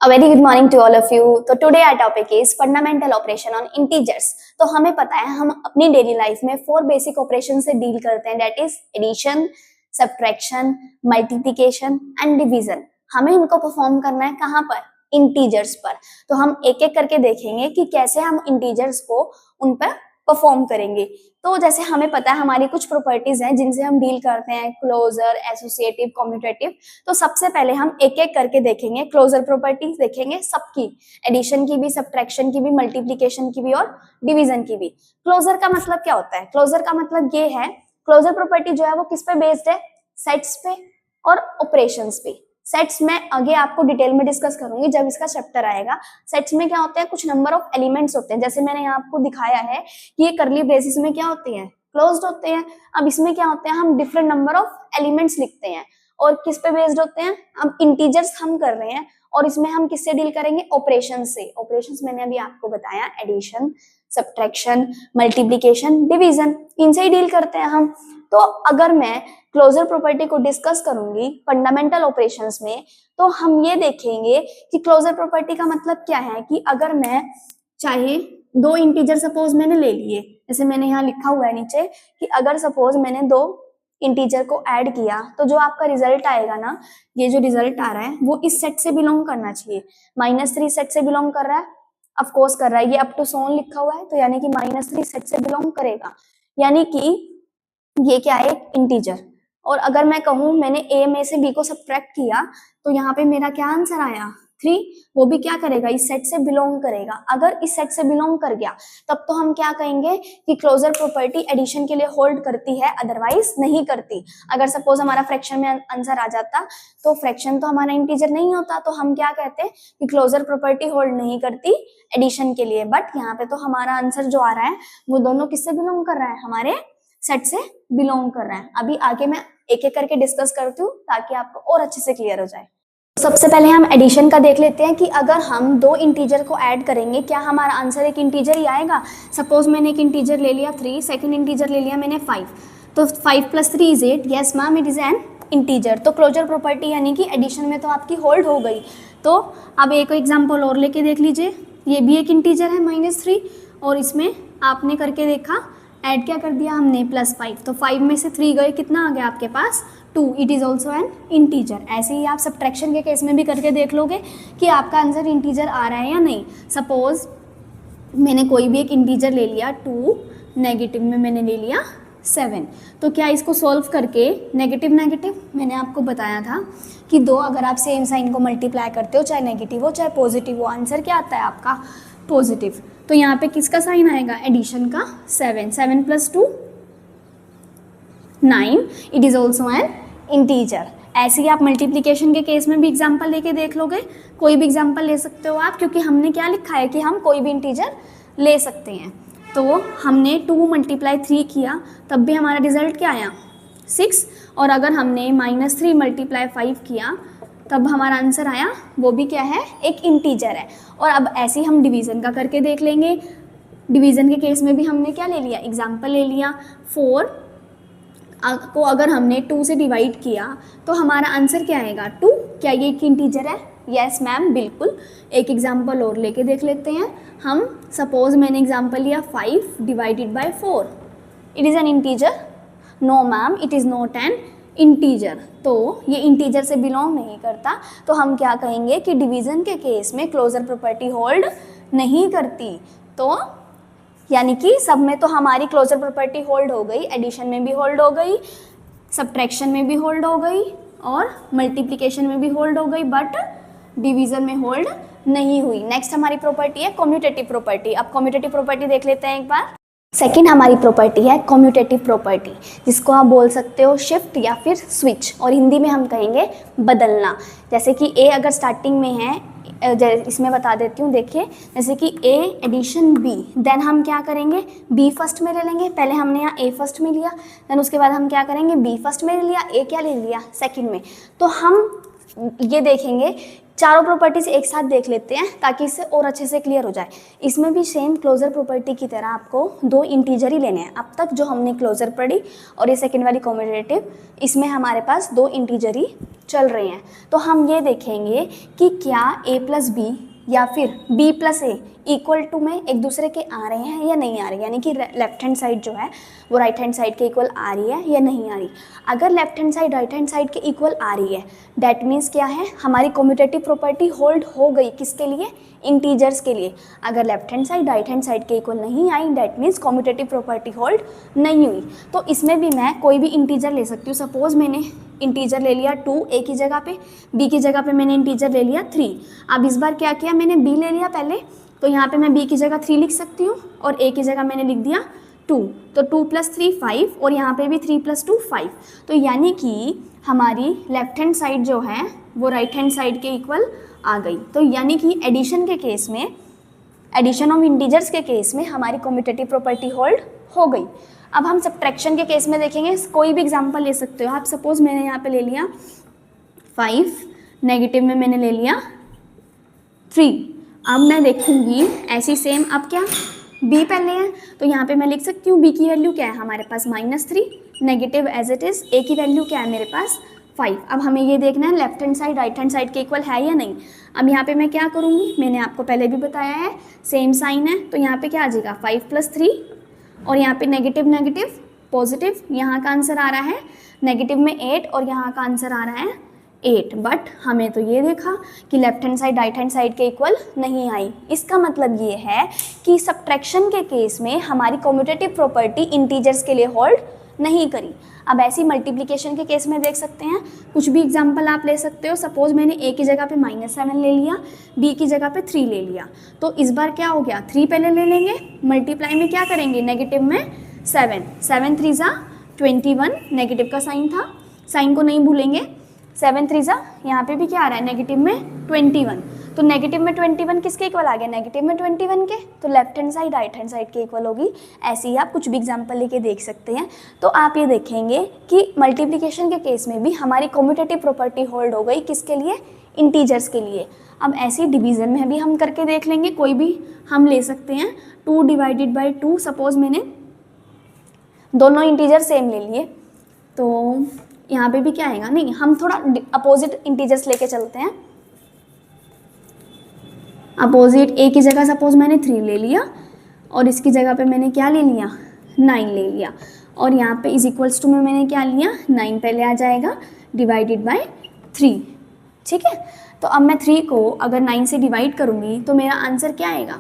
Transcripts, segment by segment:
A very good morning to all of you. तो today our topic is fundamental operation on integers. तो हमें पता है हम अपनी डेली लाइफ में 4 बेसिक ऑपरेशन से डील करते हैं, that is addition, subtraction, multiplication and division. हमें इनको परफॉर्म करना है कहाँ पर? इंटीजर्स पर. तो हम एक एक करके देखेंगे कि कैसे हम इंटीजर्स को उन पर परफॉर्म करेंगे. तो जैसे हमें पता है हमारी कुछ प्रॉपर्टीज हैं जिनसे हम डील करते हैं, क्लोजर, एसोसिएटिव, कम्यूटेटिव. तो सबसे पहले हम एक एक करके देखेंगे. क्लोजर प्रॉपर्टीज देखेंगे सबकी, एडिशन की भी, सब्ट्रैक्शन की भी, मल्टीप्लिकेशन की भी और डिवीजन की भी. क्लोजर का मतलब क्या होता है? क्लोजर का मतलब ये है, क्लोजर प्रॉपर्टी जो है वो किस पे बेस्ड है? सेट्स पे और ऑपरेशंस पे. सेट्स में आगे आपको डिटेल में डिस्कस करूंगी जब इसका चैप्टर आएगा. सेट्स में क्या होते हैं? कुछ नंबर ऑफ एलिमेंट्स होते हैं. जैसे मैंने यहाँ आपको दिखाया है कि ये करली ब्रेसेस में क्या होते हैं? क्लोज्ड होते हैं. अब इसमें क्या होते हैं? हम डिफरेंट नंबर ऑफ एलिमेंट्स लिखते हैं और किस पे बेस्ड होते हैं? अब इंटीजर्स हम कर रहे हैं और इसमें हम किससे डील करेंगे? ऑपरेशन से. ऑपरेशंस मैंने अभी आपको बताया, एडिशन, सब्ट्रैक्शन, मल्टीप्लिकेशन, डिवीजन, इनसे ही डील करते हैं हम. तो अगर मैं क्लोजर प्रॉपर्टी को डिस्कस करूंगी फंडामेंटल ऑपरेशंस में, तो हम ये देखेंगे कि क्लोजर प्रॉपर्टी का मतलब क्या है कि अगर मैं चाहे दो इंटीजर सपोज मैंने ले लिए, जैसे मैंने यहाँ लिखा हुआ है नीचे कि अगर सपोज मैंने दो इंटीजर को ऐड किया तो जो आपका रिजल्ट आएगा ना, ये जो रिजल्ट आ रहा है वो इस सेट से बिलोंग करना चाहिए. -3 सेट से बिलोंग कर रहा है, ऑफकोर्स कर रहा है, ये अप टू सोन लिखा हुआ है, तो यानी कि -3 सेट से बिलोंग करेगा. यानी कि ये क्या है? एक इंटीजर. और अगर मैं कहूं मैंने ए में से बी को सब्ट्रैक्ट किया तो यहाँ पे मेरा क्या आंसर आया? 3. वो भी क्या करेगा? इस सेट से बिलोंग करेगा. अगर इस सेट से बिलोंग कर गया तब तो हम क्या कहेंगे कि क्लोजर प्रॉपर्टी एडिशन के लिए होल्ड करती है, अदरवाइज नहीं करती. अगर सपोज हमारा फ्रैक्शन में आंसर आ जाता तो फ्रैक्शन तो हमारा इंटीजर नहीं होता, तो हम क्या कहते हैं कि क्लोजर प्रॉपर्टी होल्ड नहीं करती एडिशन के लिए. बट यहाँ पे तो हमारा आंसर जो आ रहा है वो दोनों किससे बिलोंग कर रहा है? हमारे सेट से बिलोंग कर रहा है. अभी आगे मैं एक एक करके डिस्कस करती हूँ ताकि आपको और अच्छे से क्लियर हो जाए. सबसे पहले हम एडिशन का देख लेते हैं कि अगर हम दो इंटीजर को ऐड करेंगे क्या हमारा आंसर एक इंटीजर ही आएगा? सपोज मैंने एक इंटीजर ले लिया 3, सेकंड इंटीजर ले लिया मैंने 5, तो 5 + 3 is 8. Yes ma'am, it is an integer. तो क्लोजर प्रॉपर्टी यानी कि एडिशन में तो आपकी होल्ड हो गई. तो अब एक एग्जाम्पल और लेके देख लीजिए. ये भी एक इंटीजर है -3 और इसमें आपने करके देखा, ऐड क्या कर दिया हमने? +5. तो 5 में से 3 गए, कितना आ गया आपके पास? 2. It is also an integer. ऐसे ही आप सब्ट्रैक्शन के केस में भी करके देख लोगे कि आपका आंसर इंटीजर आ रहा है या नहीं. सपोज मैंने कोई भी एक इंटीजर ले लिया 2, नेगेटिव में मैंने ले लिया 7. तो क्या इसको सॉल्व करके नेगेटिव नेगेटिव, मैंने आपको बताया था कि दो अगर आप सेम साइन को मल्टीप्लाई करते हो, चाहे नेगेटिव हो चाहे पॉजिटिव हो, आंसर क्या आता है आपका? पॉजिटिव. तो यहाँ पे किसका साइन आएगा? एडिशन का. 7 + 2 9. It is also an integer. ऐसे ही आप मल्टीप्लिकेशन के केस में भी एग्जाम्पल लेके देख लोगे. कोई भी एग्जाम्पल ले सकते हो आप, क्योंकि हमने क्या लिखा है कि हम कोई भी इंटीजर ले सकते हैं. तो हमने 2 × 3 किया तब भी हमारा रिजल्ट क्या आया? 6. और अगर हमने -3 × 5 किया तब हमारा आंसर आया, वो भी क्या है? एक इंटीजर है. और अब ऐसे ही हम डिवीज़न का करके देख लेंगे. डिवीज़न के केस में भी हमने क्या ले लिया? एग्जाम्पल ले लिया. 4 को अगर हमने 2 से डिवाइड किया तो हमारा आंसर क्या आएगा? 2. क्या ये एक इंटीजर है? यस मैम, बिल्कुल. एक एग्जाम्पल और लेके देख लेते हैं हम. सपोज मैंने एग्जाम्पल लिया 5 / 4. It is an integer? No ma'am, it is not an integer. तो ये इंटीजर से बिलोंग नहीं करता. तो हम क्या कहेंगे कि डिवीज़न के केस में क्लोजर प्रॉपर्टी होल्ड नहीं करती. तो यानी कि सब में तो हमारी क्लोजर प्रॉपर्टी होल्ड हो गई, एडिशन में भी होल्ड हो गई, सब्ट्रैक्शन में भी होल्ड हो गई और मल्टीप्लिकेशन में भी होल्ड हो गई, बट डिवीज़न में होल्ड नहीं हुई. नेक्स्ट हमारी प्रॉपर्टी है कम्यूटेटिव प्रॉपर्टी. अब कम्यूटेटिव प्रॉपर्टी देख लेते हैं एक बार. सेकेंड हमारी प्रॉपर्टी है कम्यूटेटिव प्रॉपर्टी, जिसको आप बोल सकते हो शिफ्ट या फिर स्विच, और हिंदी में हम कहेंगे बदलना. जैसे कि ए अगर स्टार्टिंग में है, इसमें बता देती हूँ, देखिए जैसे कि ए एडिशन बी, देन हम क्या करेंगे? बी फर्स्ट में ले लेंगे. पहले हमने यहाँ ए फर्स्ट में लिया, देन उसके बाद हम क्या करेंगे? बी फर्स्ट में ले लिया, ए क्या ले लिया? सेकंड में. तो हम ये देखेंगे, चारों प्रॉपर्टीज एक साथ देख लेते हैं ताकि इससे और अच्छे से क्लियर हो जाए। इसमें भी सेम क्लोजर प्रॉपर्टी की तरह आपको दो इंटीजर ही लेने हैं। अब तक जो हमने क्लोजर पढ़ी और ये सेकेंड वाली कॉम्यूटेटिव, इसमें हमारे पास दो इंटीजर ही चल रहे हैं। तो हम ये देखेंगे कि क्या a प्लस बी या फिर b plus a equal to में एक दूसरे के आ रहे हैं या नहीं आ रहे, यानी कि लेफ्ट हैंड साइड जो है वो राइट हैंड साइड के इक्वल आ रही है या नहीं आ रही। अगर left hand side right hand side के इक्वल आ रही है, डैट मीन्स क्या है, हमारी कम्यूटेटिव प्रॉपर्टी होल्ड हो गई। किसके लिए? इंटीजर्स के लिए। अगर left hand side right hand side के इक्वल नहीं आई, that means commutative property hold नहीं हुई। तो इसमें भी मैं कोई भी इंटीजर ले सकती हूँ। सपोज मैंने इंटीजर ले लिया 2 ए की जगह पे, बी की जगह पे मैंने इंटीजर ले लिया 3। अब इस बार क्या किया, मैंने बी ले लिया पहले, तो यहाँ पे मैं बी की जगह 3 लिख सकती हूँ और ए की जगह मैंने लिख दिया 2। तो 2 + 3 5 और यहाँ पे भी 3 + 2 5। तो यानी कि हमारी लेफ्ट हैंड साइड जो है वो राइट हैंड साइड के इक्वल आ गई। तो यानी कि एडिशन के केस में, एडिशन ऑफ इंटीजर्स के केस में हमारी कम्यूटेटिव प्रॉपर्टी होल्ड हो गई। अब हम सब्ट्रैक्शन के केस में देखेंगे। कोई भी एग्जांपल ले सकते हो आप। सपोज मैंने यहाँ पे ले लिया 5, नेगेटिव में मैंने ले लिया 3। अब मैं देखूंगी ऐसी सेम, अब क्या b पहले है तो यहाँ पे मैं लिख सकती हूँ b की वैल्यू क्या है हमारे पास -3, negative as it is. a की वैल्यू क्या है मेरे पास 5। अब हमें ये देखना है left hand side right hand side के इक्वल है या नहीं। अब यहाँ पे मैं क्या करूँगी, मैंने आपको पहले भी बताया है, सेम साइन है तो यहाँ पे क्या आ जाएगा 5 + 3 और यहाँ पे नेगेटिव नेगेटिव पॉजिटिव। यहाँ का आंसर आ रहा है नेगेटिव में 8 और यहाँ का आंसर आ रहा है 8। बट हमें तो ये देखा कि left hand side right hand side के इक्वल नहीं आई। इसका मतलब ये है कि सब्ट्रैक्शन के केस में हमारी कम्यूटेटिव प्रॉपर्टी इंटीजर्स के लिए होल्ड नहीं करी। अब ऐसी मल्टीप्लिकेशन के केस में देख सकते हैं, कुछ भी एग्जांपल आप ले सकते हो। सपोज मैंने a की जगह पे -7 ले लिया, b की जगह पे 3 ले लिया, तो इस बार क्या हो गया, 3 पहले ले लेंगे, मल्टीप्लाई में क्या करेंगे, नेगेटिव में 7, 7 3 ज़ा 21, नेगेटिव का साइन था, साइन को नहीं भूलेंगे। 7 3 ज़ा यहाँ पे भी क्या आ रहा है, नेगेटिव में 21। तो नेगेटिव में 21 किसके इक्वल आ गया, नेगेटिव में 21 के। तो left hand side right hand side के इक्वल होगी। ऐसे ही आप कुछ भी एग्जांपल लेके देख सकते हैं। तो आप ये देखेंगे कि मल्टीप्लिकेशन के केस में भी हमारी कम्यूटेटिव प्रॉपर्टी होल्ड हो गई। किसके लिए, इंटीजर्स के लिए। अब ऐसे डिवीज़न में भी हम करके देख लेंगे, कोई भी हम ले सकते हैं। 2 / 2, सपोज मैंने दोनों इंटीजर सेम ले लिए, तो यहाँ पे भी क्या आएगा, नहीं हम थोड़ा अपोजिट इंटीजर्स लेके चलते हैं। अपोजिट, a की जगह सपोज मैंने 3 ले लिया और इसकी जगह पे मैंने क्या ले लिया, 9 ले लिया, और यहाँ पे इज इक्वल्स टू में मैंने क्या लिया, 9 पहले आ जाएगा ÷ 3। ठीक है, तो अब मैं 3 को अगर 9 से डिवाइड करूँगी तो मेरा आंसर क्या आएगा,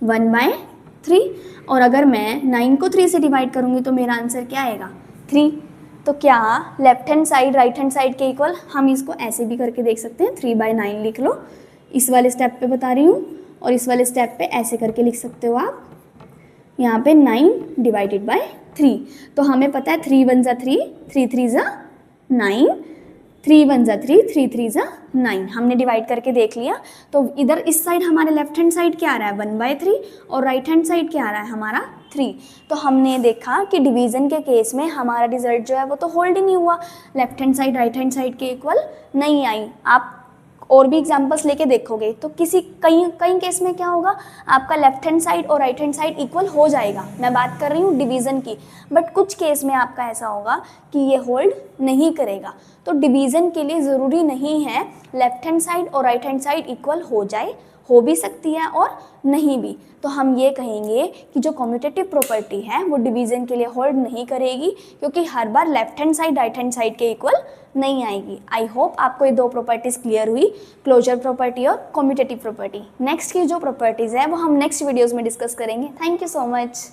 1/3। और अगर मैं 9 को 3 से डिवाइड करूँगी तो मेरा आंसर क्या आएगा, 3। तो क्या left hand side right hand side के इक्वल, हम इसको ऐसे भी करके देख सकते हैं, 3/9 लिख लो। इस वाले स्टेप पे बता रही हूँ, और इस वाले स्टेप पे ऐसे करके लिख सकते हो आप, यहाँ पे 9 ÷ 3। तो हमें पता है 3 1 ज़ा 3, 3 3 ज़ा 9, 3 1 ज़ा 3, 3 3 ज़ा 9। हमने डिवाइड करके देख लिया। तो इधर इस साइड हमारे लेफ्ट हैंड साइड क्या आ रहा है, 1/3, और राइट हैंड साइड क्या आ रहा है हमारा 3। तो हमने देखा कि डिवीज़न के केस में हमारा रिजल्ट जो है वो तो होल्ड ही नहीं हुआ, left hand side right hand side के इक्वल नहीं आई। आप और भी एग्जांपल्स लेके देखोगे तो कई केस में क्या होगा, आपका लेफ्ट हैंड साइड और राइट हैंड साइड इक्वल हो जाएगा। मैं बात कर रही हूँ डिवीज़न की। बट कुछ केस में आपका ऐसा होगा कि ये होल्ड नहीं करेगा। तो डिवीज़न के लिए ज़रूरी नहीं है लेफ्ट हैंड साइड और राइट हैंड साइड इक्वल हो जाए, हो भी सकती है और नहीं भी। तो हम ये कहेंगे कि जो कम्यूटेटिव प्रॉपर्टी है वो डिवीज़न के लिए होल्ड नहीं करेगी, क्योंकि हर बार left hand side right hand side के इक्वल नहीं आएगी। आई होप आपको ये 2 प्रॉपर्टीज़ क्लियर हुई, क्लोजर प्रॉपर्टी और कम्यूटेटिव प्रॉपर्टी। नेक्स्ट की जो प्रॉपर्टीज़ है वो हम नेक्स्ट वीडियोज़ में डिस्कस करेंगे। Thank you so much.